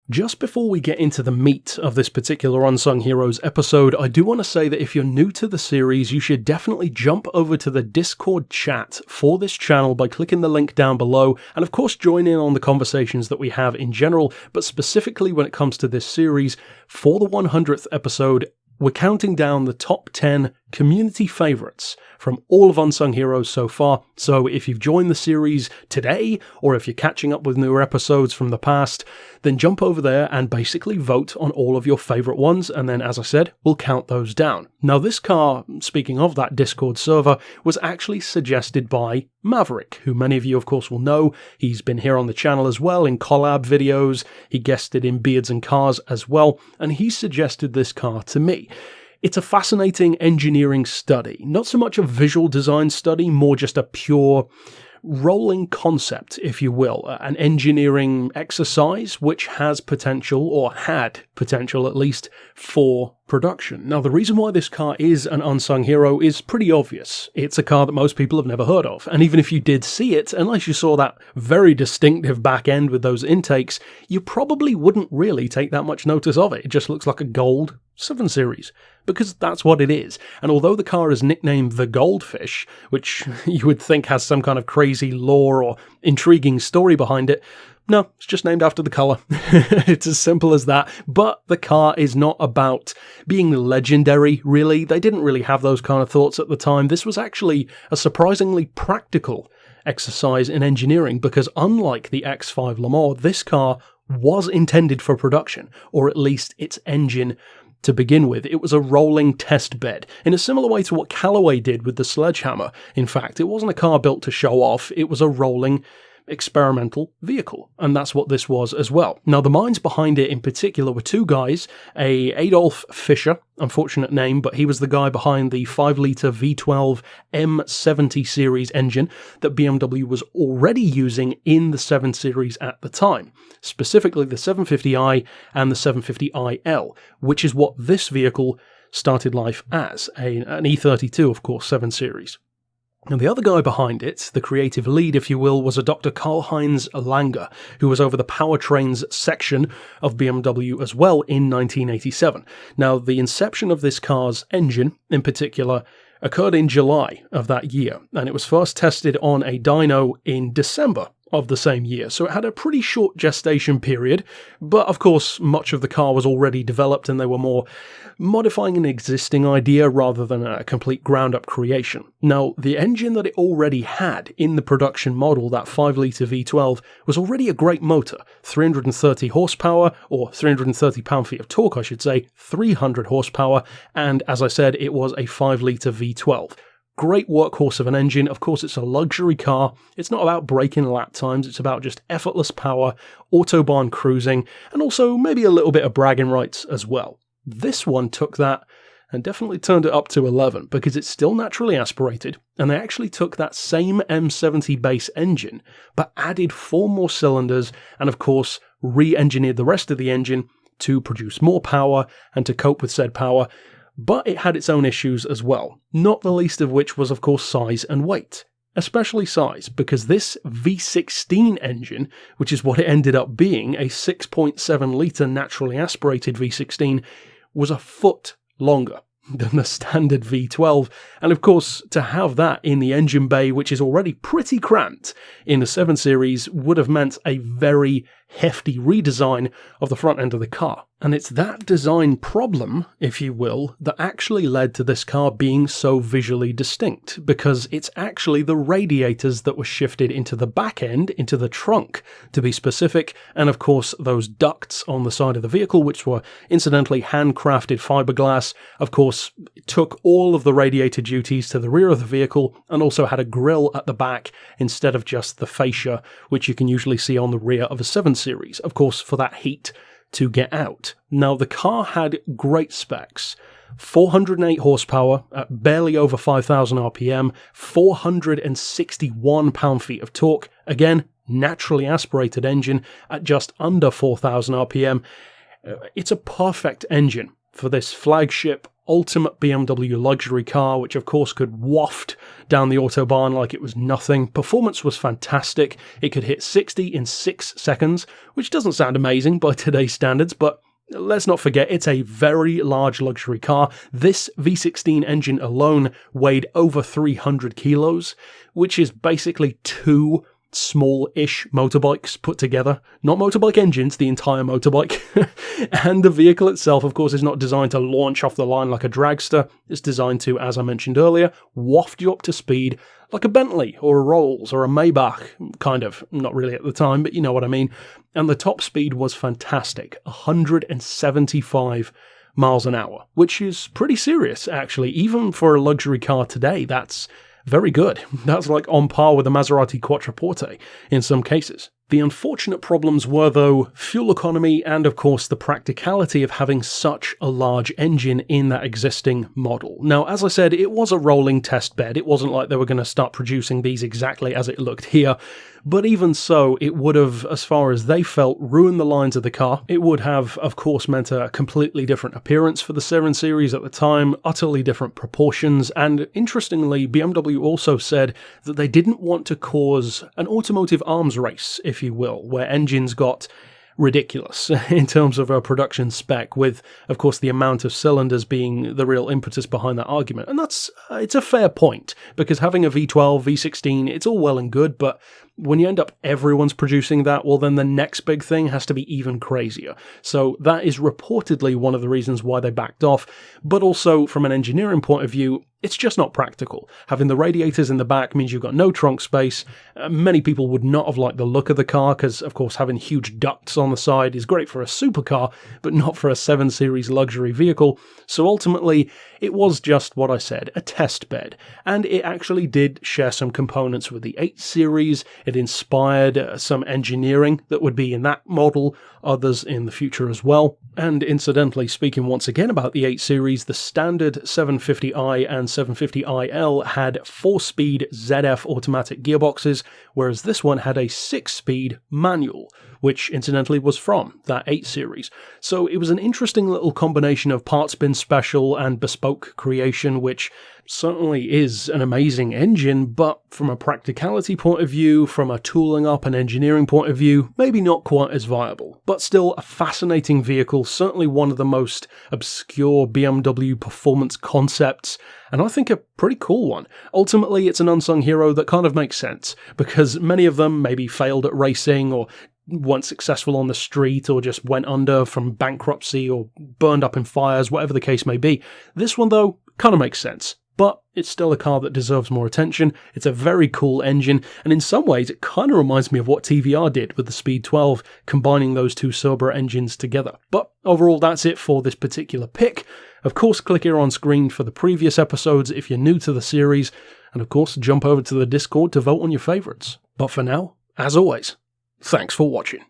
Just before we get into the meat of this particular Unsung Heroes episode, I do want to say that if you're new to the series, you should definitely jump over to the Discord chat for this channel by clicking the link down below, and of course join in on the conversations that we have in general, but specifically when it comes to this series. For the 100th episode, we're counting down the top 10 community favourites from all of Unsung Heroes so far, so if you've joined the series today, or if you're catching up with newer episodes from the past, then jump over there and basically vote on all of your favourite ones, and then, as I said, we'll count those down. Now, this car, speaking of that Discord server, was actually suggested by Maverick, who many of you, of course, will know. He's been here on the channel as well in collab videos, he guested in Beards and Cars as well, and he suggested this car to me. It's a fascinating engineering study, not so much a visual design study, more just a pure rolling concept, if you will, an engineering exercise which has potential, or had potential at least, for production. Now, the reason why this car is an unsung hero is pretty obvious. It's a car that most people have never heard of, and even if you did see it, unless you saw that very distinctive back end with those intakes, you probably wouldn't really take that much notice of it. It just looks like a gold 7 Series, because that's what it is. And although the car is nicknamed the Goldfish, which you would think has some kind of crazy lore or intriguing story behind it, no, it's just named after the colour. It's as simple as that. But the car is not about being legendary, really. They didn't really have those kind of thoughts at the time. This was actually a surprisingly practical exercise in engineering, because unlike the X5 Le Mans, this car was intended for production, or at least its engine to begin with. It was a rolling test bed, in a similar way to what Callaway did with the Sledgehammer. In fact, it wasn't a car built to show off, it was a rolling experimental vehicle, and that's what this was as well. Now, the minds behind it in particular were two guys, a Adolf Fischer, unfortunate name, but he was the guy behind the 5-litre V12 M70 series engine that BMW was already using in the 7 Series at the time, specifically the 750i and the 750iL, which is what this vehicle started life as, an E32, of course, 7 Series. And the other guy behind it, the creative lead, if you will, was a Dr. Karl-Heinz Lange, who was over the powertrains section of BMW as well in 1987. Now, the inception of this car's engine, in particular, occurred in July of that year, and it was first tested on a dyno in December of the same year, so it had a pretty short gestation period, but of course much of the car was already developed and they were more modifying an existing idea rather than a complete ground-up creation. Now, the engine that it already had in the production model, that 5-litre V12, was already a great motor, 330 horsepower, or 330 pound-feet of torque I should say, 300 horsepower, and as I said, it was a 5-litre V12. Great workhorse of an engine. Of course, it's a luxury car. It's not about braking lap times. It's about just effortless power, autobahn cruising, and also maybe a little bit of bragging rights as well. This one took that and definitely turned it up to 11, because it's still naturally aspirated, and they actually took that same M70 base engine, but added 4 more cylinders, and of course, re-engineered the rest of the engine to produce more power and to cope with said power. But it had its own issues as well, not the least of which was, of course, size and weight. Especially size, because this V16 engine, which is what it ended up being, a 6.7-litre naturally aspirated V16, was a foot longer than the standard V12, and of course, to have that in the engine bay, which is already pretty cramped in the 7 Series, would have meant a very hefty redesign of the front end of the car. And it's that design problem, if you will, that actually led to this car being so visually distinct, because it's actually the radiators that were shifted into the back end, into the trunk, to be specific, and of course those ducts on the side of the vehicle, which were incidentally handcrafted fiberglass, of course took all of the radiator duties to the rear of the vehicle, and also had a grille at the back instead of just the fascia, which you can usually see on the rear of a 7 Series, of course for that heat to get out. Now, the car had great specs. 408 horsepower at barely over 5,000 RPM, 461 pound-feet of torque, again, naturally aspirated engine at just under 4,000 RPM. It's a perfect engine for this flagship ultimate BMW luxury car, which of course could waft down the Autobahn like it was nothing. Performance was fantastic. It could hit 60 in 6 seconds, which doesn't sound amazing by today's standards, but let's not forget, it's a very large luxury car. This V16 engine alone weighed over 300 kilos, which is basically 2 small-ish motorbikes put together. Not motorbike engines, the entire motorbike. And the vehicle itself, of course, is not designed to launch off the line like a dragster. It's designed to, as I mentioned earlier, waft you up to speed like a Bentley or a Rolls or a Maybach. Kind of. Not really at the time, but you know what I mean. And the top speed was fantastic. 175 miles an hour, which is pretty serious, actually. Even for a luxury car today, that's very good. That's like on par with a Maserati Quattroporte in some cases. The unfortunate problems were, though, fuel economy and, of course, the practicality of having such a large engine in that existing model. Now, as I said, it was a rolling test bed. It wasn't like they were going to start producing these exactly as it looked here. But even so, it would have, as far as they felt, ruined the lines of the car. It would have, of course, meant a completely different appearance for the 7 Series at the time, utterly different proportions, and interestingly, BMW also said that they didn't want to cause an automotive arms race, if you will, where engines got ridiculous in terms of a production spec, with, of course, the amount of cylinders being the real impetus behind that argument. And that's, it's a fair point, because having a V12, V16, it's all well and good, but when you end up everyone's producing that, well, then the next big thing has to be even crazier. So that is reportedly one of the reasons why they backed off, but also from an engineering point of view, it's just not practical. Having the radiators in the back means you've got no trunk space. Many people would not have liked the look of the car because, of course, having huge ducts on the side is great for a supercar, but not for a 7 Series luxury vehicle. So ultimately, it was just what I said, a test bed. And it actually did share some components with the 8 Series. It inspired some engineering that would be in that model, others in the future as well. And incidentally, speaking once again about the 8 Series, the standard 750i and 750iL had 4-speed ZF automatic gearboxes, whereas this one had a 6-speed manual, which incidentally was from that 8 Series. So it was an interesting little combination of parts bin special and bespoke creation, which certainly is an amazing engine, but from a practicality point of view, from a tooling up and engineering point of view, maybe not quite as viable. But still a fascinating vehicle, certainly one of the most obscure BMW performance concepts, and I think a pretty cool one. Ultimately, it's an unsung hero that kind of makes sense, because many of them maybe failed at racing or weren't successful on the street or just went under from bankruptcy or burned up in fires, whatever the case may be. This one, though, kind of makes sense. But it's still a car that deserves more attention. It's a very cool engine, and in some ways it kind of reminds me of what TVR did with the Speed 12, combining those two Cerberus engines together. But overall, that's it for this particular pick. Of course, click here on screen for the previous episodes if you're new to the series, and of course, jump over to the Discord to vote on your favourites. But for now, as always, thanks for watching.